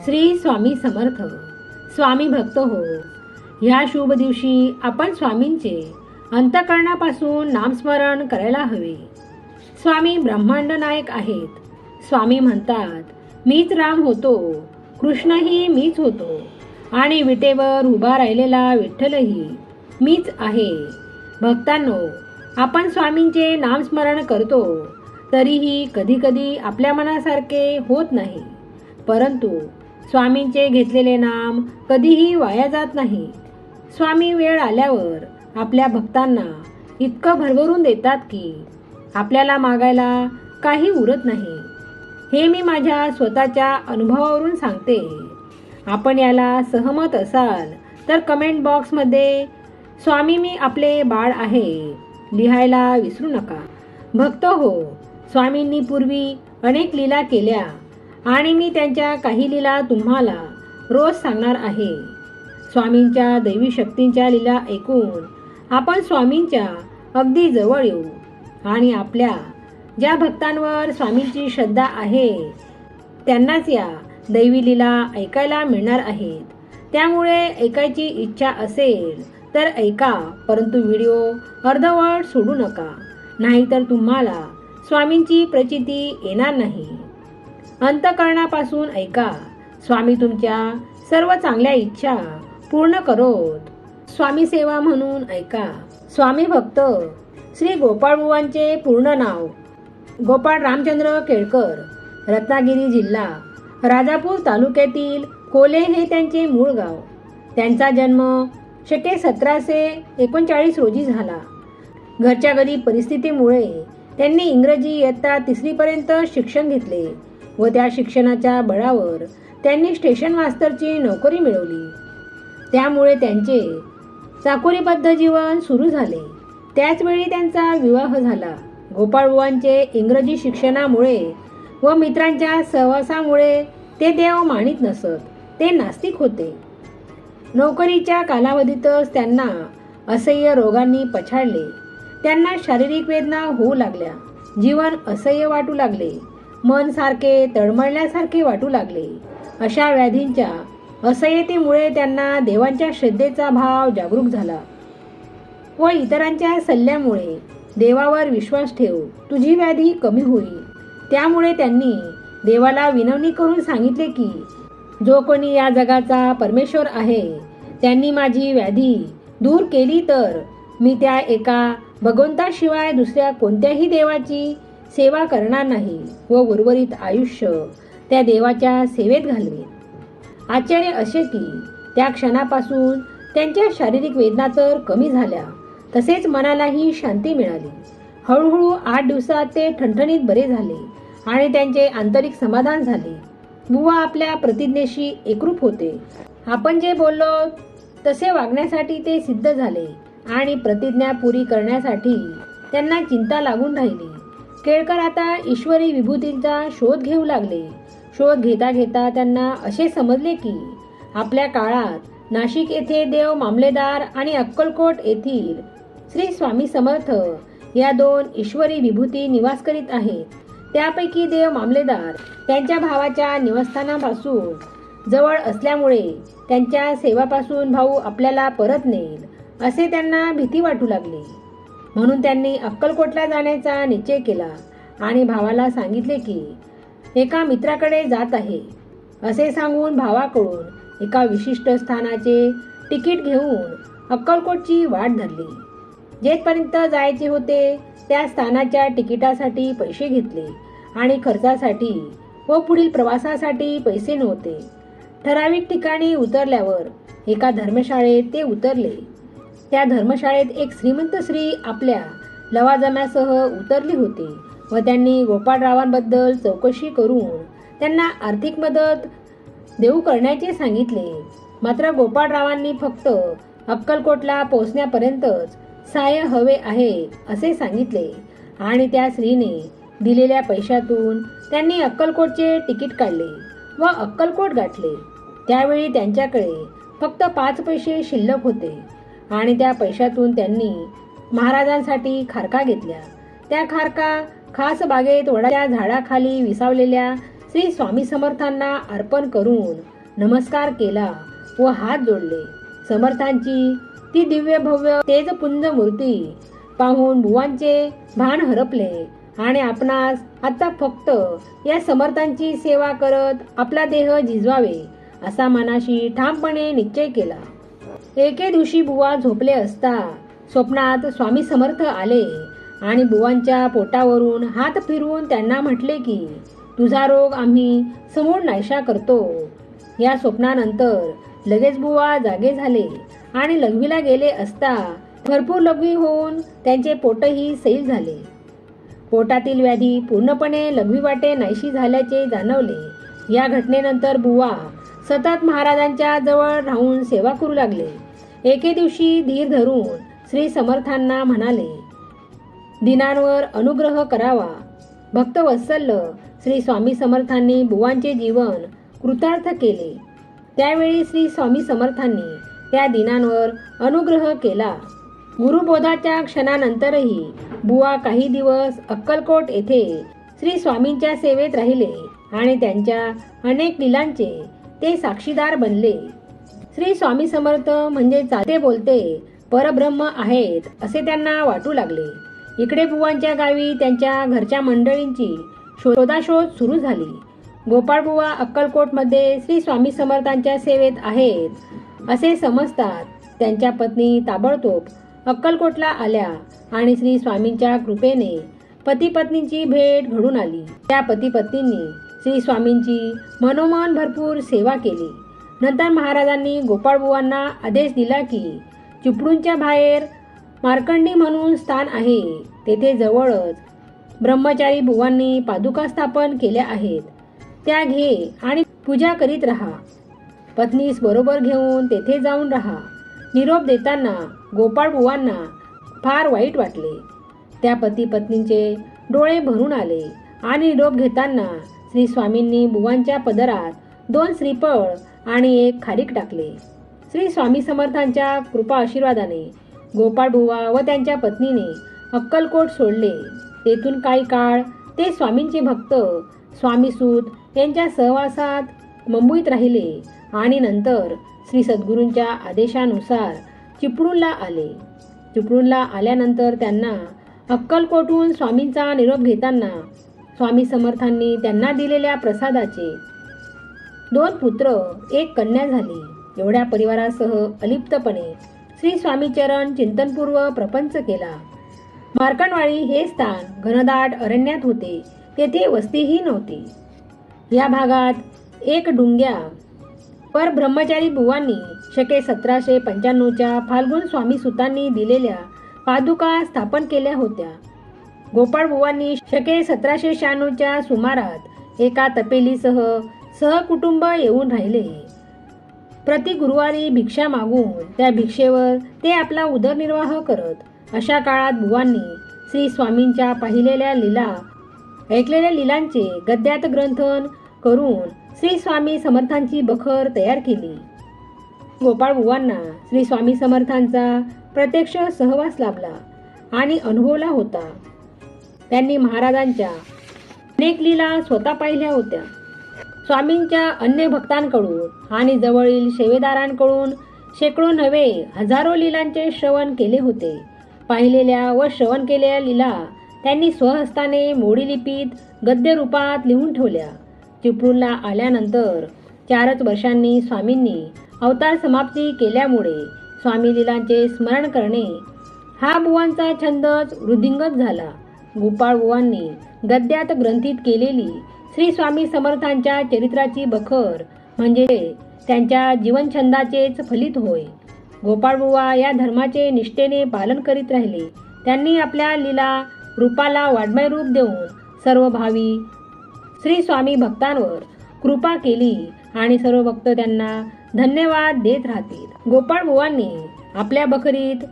श्री स्वामी समर्थ. स्वामी भक्त हो, ह्या शुभ दिवशी आपण स्वामींचे अंतःकरणापासून नामस्मरण करायला हवे. स्वामी ब्रह्मांड नायक आहेत. स्वामी म्हणतात, मीच राम होतो, कृष्णही मीच होतो आणि विटेवर उभा राहिलेला विठ्ठलही मीच आहे. भक्तांनो, आपण स्वामींचे नामस्मरण करतो, तरीही कधीकधी आपल्या मनासारखे होत नाही. परंतु स्वामींचे घेतलेले नाम कधीही वाया जात नाही. स्वामी वेळ आल्यावर आपल्या भक्तांना इतकं भरभरून देतात की आपल्याला मागायला काही उरत नाही. हे मी माझ्या स्वतःच्या अनुभवावरून सांगते. आपण याला सहमत असाल तर कमेंट बॉक्समध्ये स्वामी मी आपले बाळ आहे लिहायला विसरू नका. भक्त हो, स्वामींनी पूर्वी अनेक लीला केल्या आणि मी त्यांच्या काही लीला तुम्हाला रोज सांगणार आहे. स्वामींच्या दैवी शक्तींच्या लीला ऐकून आपण स्वामींच्या अगदी जवळ येऊ आणि आपल्या ज्या भक्तांवर स्वामींची श्रद्धा आहे त्यांनाच या दैवी लीला ऐकायला मिळणार आहेत. त्यामुळे ऐकायची इच्छा असेल तर ऐका, परंतु व्हिडिओ अर्धवट सोडू नका, नाहीतर तुम्हाला स्वामींची प्रचिती येणार नाही. अंतःकरणापासून ऐका. स्वामी तुमच्या सर्व चांगल्या इच्छा पूर्ण करोत. स्वामी सेवा म्हणून ऐका. स्वामी भक्त श्री गोपाळबुवांचे पूर्ण नाव गोपाळ रामचंद्र केळकर, रत्नागिरी जिल्हा, राजापूर तालुक्यातील कोले हे त्यांचे मूळ गाव. त्यांचा जन्म शके 1739 रोजी झाला. घरच्या गरीब परिस्थितीमुळे त्यांनी इंग्रजी इयत्ता 3री पर्यंत शिक्षण घेतले व त्या शिक्षणाच्या बळावर त्यांनी स्टेशन मास्टरची नोकरी मिळवली. त्यामुळे त्यांचे चाकोरीबद्ध जीवन सुरू झाले. त्याचवेळी त्यांचा विवाह झाला. गोपाळबुवांचे इंग्रजी शिक्षणामुळे व मित्रांच्या सहवासामुळे ते देव मानित नसत. ते नास्तिक होते. नोकरीच्या कालावधीतच त्यांना असह्य रोगांनी पछाडले. त्यांना शारीरिक वेदना होऊ लागल्या. जीवन असह्य वाटू लागले. मन सारखे तळमळल्यासारखे वाटू लागले. अशा व्याधींच्या असह्यतेमुळे त्यांना देवांच्या श्रद्धेचा भाव जागरूक झाला व इतरांच्या सल्ल्यामुळे देवावर विश्वास ठेव, तुझी व्याधी कमी होईल. त्यामुळे त्यांनी देवाला विनवणी करून सांगितले की जो कोणी या जगाचा परमेश्वर आहे त्यांनी माझी व्याधी दूर केली तर मी त्या एका भगवंताशिवाय दुसऱ्या कोणत्याही देवाची सेवा करणार नाही व उर्वरित आयुष्य त्या देवाच्या सेवेत घालवेन. आश्चर्य असे की त्या क्षणापासून त्यांच्या शारीरिक वेदना तर कमी झाल्या, तसेच मनालाही शांती मिळाली. हळूहळू 8 दिवसात ते ठणठणीत बरे झाले आणि त्यांचे आंतरिक समाधान झाले. बुवा आपल्या प्रतिज्ञेशी एकरूप होते. आपण जे बोललो तसे वागण्यासाठी ते सिद्ध झाले आणि प्रतिज्ञा पुरी करण्यासाठी त्यांना चिंता लागून राहिली. केळकर आता ईश्वरी विभूतींचा शोध घेऊ लागले. शोध घेता घेता त्यांना असे समजले की आपल्या काळात नाशिक येथे देव मामलेदार आणि अक्कलकोट येथील श्री स्वामी समर्थ या 2 ईश्वरी विभूती निवास करीत आहेत. त्यापैकी देव मामलेदार त्यांच्या भावाच्या निवासस्थानापासून जवळ असल्यामुळे त्यांच्या सेवापासून भाऊ आपल्याला परत नेईल असे त्यांना भीती वाटू लागली. म्हणून त्यांनी अक्कलकोटला जाण्याचा निश्चय केला आणि भावाला सांगितले की एका मित्राकडे जात आहे असे सांगून भावाकडून एका विशिष्ट स्थानाचे तिकीट घेऊन अक्कलकोटची वाट धरली. जेथपर्यंत जायचे होते त्या स्थानाच्या तिकिटासाठी पैसे घेतले आणि खर्चासाठी व पुढील प्रवासासाठी पैसे नव्हते. ठराविक ठिकाणी उतरल्यावर एका धर्मशाळेत ते उतरले. त्या धर्मशाळेत एक श्रीमंत स्त्री आपल्या लवाजम्यासह उतरली होती व त्यांनी गोपाळरावांबद्दल चौकशी करून त्यांना आर्थिक मदत देऊ करण्याचे सांगितले. मात्र गोपाळरावांनी फक्त अक्कलकोटला पोहोचण्यापर्यंतच सहाय्य हवे आहे असे सांगितले आणि त्या स्त्रीने दिलेल्या पैशातून त्यांनी अक्कलकोटचे तिकीट काढले व अक्कलकोट गाठले. त्यावेळी त्यांच्याकडे फक्त 5 पैसे शिल्लक होते आणि त्या पैशातून त्यांनी महाराजांसाठी खारका घेतल्या. त्या खारका खास बागेत वडाच्या झाडाखाली विसावलेल्या श्री स्वामी समर्थांना अर्पण करून नमस्कार केला व हात जोडले. समर्थांची ती दिव्य भव्य तेजपुंज मूर्ती पाहून बुवांचे भान हरपले आणि आपणास आता फक्त या समर्थांची सेवा करत आपला देह झिजवावे असा मनाशी ठामपणे निश्चय केला. एके दिवशी बुवा झोपले असता स्वप्नात स्वामी समर्थ आले आणि बुवांच्या पोटावरून हात फिरवून त्यांना म्हटले की तुझा रोग आम्ही समूळ नाहीशा करतो. या स्वप्नानंतर लगेच बुवा जागे झाले आणि लघवीला गेले असता भरपूर लघवी होऊन त्यांचे पोटही सैल झाले. पोटातील व्याधी पूर्णपणे लघवी वाटे नाहीशी झाल्याचे जाणवले. या घटनेनंतर बुवा सतत महाराजांच्या जवळ राहून सेवा करू लागले. एके दिवशी धीर धरून श्री समर्थांना म्हणाले, दिनांवर अनुग्रह करावा. भक्तवत्सल्य श्री स्वामी समर्थांनी बुवांचे जीवन कृतार्थ केले. त्यावेळी श्री स्वामी समर्थांनी त्या दिनांवर अनुग्रह केला. गुरुबोधाच्या क्षणानंतरही बुवा काही दिवस अक्कलकोट येथे श्री स्वामींच्या सेवेत राहिले आणि त्यांच्या अनेक लीलांचे ते साक्षीदार बनले. श्री स्वामी समर्थ म्हणजे चालते बोलते परब्रह्म आहेत असे त्यांना वाटू लागले. इकडे बुवांच्या गावी त्यांच्या घरच्या मंडळींची शोधाशोध सुरू झाली. गोपाळबुवा अक्कलकोटमध्ये श्री स्वामी समर्थांच्या सेवेत आहेत असे समजतात त्यांच्या पत्नी ताबडतोब अक्कलकोटला आल्या आणि श्री स्वामींच्या कृपेने पती पत्नींची भेट घडून आली. त्या पती पत्नींनी श्री स्वामींची मनोमन भरपूर सेवा केली. नंतर महाराजांनी गोपाळबुवांना आदेश दिला की चिपळूणच्या बाहेर मार्कंडी म्हणून स्थान आहे, तेथे जवळच ब्रह्मचारी बुवांनी पादुका स्थापन केल्या आहेत, त्या घे आणि पूजा करीत राहा. पत्नीस बरोबर घेऊन तेथे जाऊन राहा. निरोप देताना गोपाळबुवांना फार वाईट वाटले. त्या पती पत्नींचे डोळे भरून आले आणि निरोप घेताना श्री स्वामींनी बुवांच्या पदरात 2 श्रीफळ आणि 1 खारीक टाकले. श्री स्वामी समर्थांच्या कृपा आशीर्वादाने गोपाळबुवा व त्यांच्या पत्नीने अक्कलकोट सोडले. तेथून काही काळ ते स्वामींचे भक्त स्वामीसूत यांच्या सहवासात मुंबईत राहिले आणि नंतर श्री सद्गुरूंच्या आदेशानुसार चिपळूणला आले. चिपळूणला आल्यानंतर त्यांना अक्कलकोटहून स्वामींचा निरोप घेताना स्वामी समर्थांनी त्यांना दिलेल्या प्रसादाचे 2 पुत्र 1 कन्या झाली. एवढ्या परिवारासह अलिप्तपणे श्री स्वामीचरण चिंतनपूर्व प्रपंच केला. मार्कंडवाडी हे स्थान घनदाट अरण्यात होते. तेथे वस्तीही नव्हती. या भागात एक डुंग्या पर ब्रह्मचारी बुवांनी शके 1795च्या फाल्गुन स्वामी सुतांनी दिलेल्या पादुका स्थापन केल्या होत्या. गोपाळ बुवांनी शके 1796च्या सुमारात एका तपेलीसह सहकुटुंब येऊन राहिले. प्रति गुरुवारी भिक्षा मागून त्या भिक्षेवर ते आपला उदरनिर्वाह करत. अशा काळात बुवांनी श्री स्वामींच्या पाहिलेल्या लीला ऐकलेल्या लीलांचे गद्यात ग्रंथन करून श्री स्वामी समर्थांची बखर तयार केली. गोपाळ बुवांना श्री स्वामी समर्थांचा प्रत्यक्ष सहवास लाभला आणि अनुभवला होता. त्यांनी महाराजांच्या अनेक लीला स्वतः पाहिल्या होत्या. स्वामींच्या अन्य भक्तांकडून आणि जवळील सेवेदारांकडून शेकडो नव्हे हजारो लीलांचे श्रवण केले होते. पाहिलेल्या व श्रवण केलेल्या लीला त्यांनी स्वहस्ताने मोडी लिपीत गद्य रूपात लिहून ठेवल्या. चिपळूणला आल्यानंतर 4च वर्षांनी स्वामींनी अवतार समाप्ती केल्यामुळे स्वामी लीलांचे स्मरण करणे हा बुवांचा छंदच वृद्धिंगत झाला. गोपाळ बुवांनी गद्यात ग्रंथित केलेली श्री स्वामी समर्थांच्या चरित्राची बखर म्हणजे त्यांच्या जीवनछंदाचेच फलित होय. गोपाळबुवा या धर्माचे निष्ठेने पालन करीत राहिले. त्यांनी आपल्या लीला रूपाला वाड्मय रूप देऊन सर्व भावी श्री स्वामी भक्तांवर कृपा केली आणि सर्व भक्त त्यांना धन्यवाद देत राहतील. गोपाळबुवांनी आपल्या बखरीत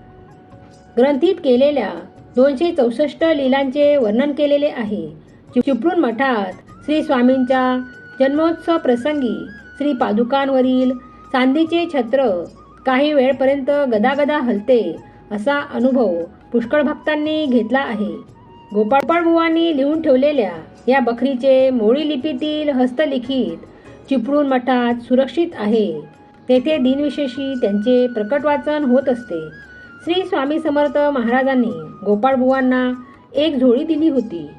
ग्रंथित केलेल्या 264 लीलांचे वर्णन केलेले आहे. चिपळूण मठात श्री स्वामींच्या जन्मोत्सव प्रसंगी श्री पादुकांवरील चांदीचे छत्र काही वेळपर्यंत गदागदा हलते असा अनुभव पुष्कळ भक्तांनी घेतला आहे. गोपाळबुवांनी लिहून ठेवलेल्या या बखरीचे मोडी लिपीतील हस्तलिखित चिपळूण मठात सुरक्षित आहे. तेथे दिनविशेषी त्यांचे प्रकट वाचन होत असते. श्री स्वामी समर्थ महाराजांनी गोपाळबुवांना एक झोळी दिली होती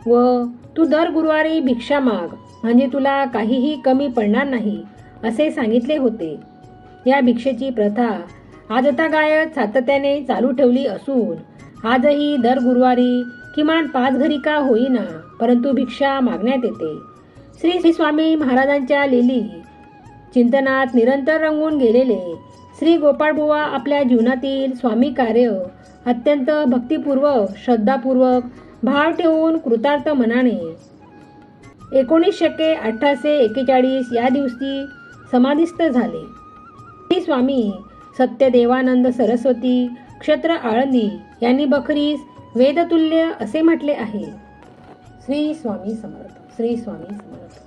व तू दर गुरुवारी भिक्षा माग म्हणजे तुला काहीही कमी पडणार नाही असे सांगितले होते. या भिक्षेची प्रथा आजतागायत सातत्याने चालू ठेवली असून आजही दर गुरुवारी किमान 5 घरी का होईना परंतु भिक्षा मागण्यात येते. श्री स्वामी महाराजांच्या लीली चिंतनात निरंतर रंगून गेलेले श्री गोपाळबुवा आपल्या जीवनातील स्वामी कार्य अत्यंत भक्तिपूर्वक श्रद्धापूर्वक भाव ठेवून कृतार्थ मनाने 19/1841 या दिवशी समाधिस्थ झाले. श्री स्वामी सत्यदेवानंद सरस्वती क्षेत्र आळंदी यांनी बखरीस वेदतुल्य असे म्हटले आहे. श्री स्वामी समर्थ. श्री स्वामी समर्थ.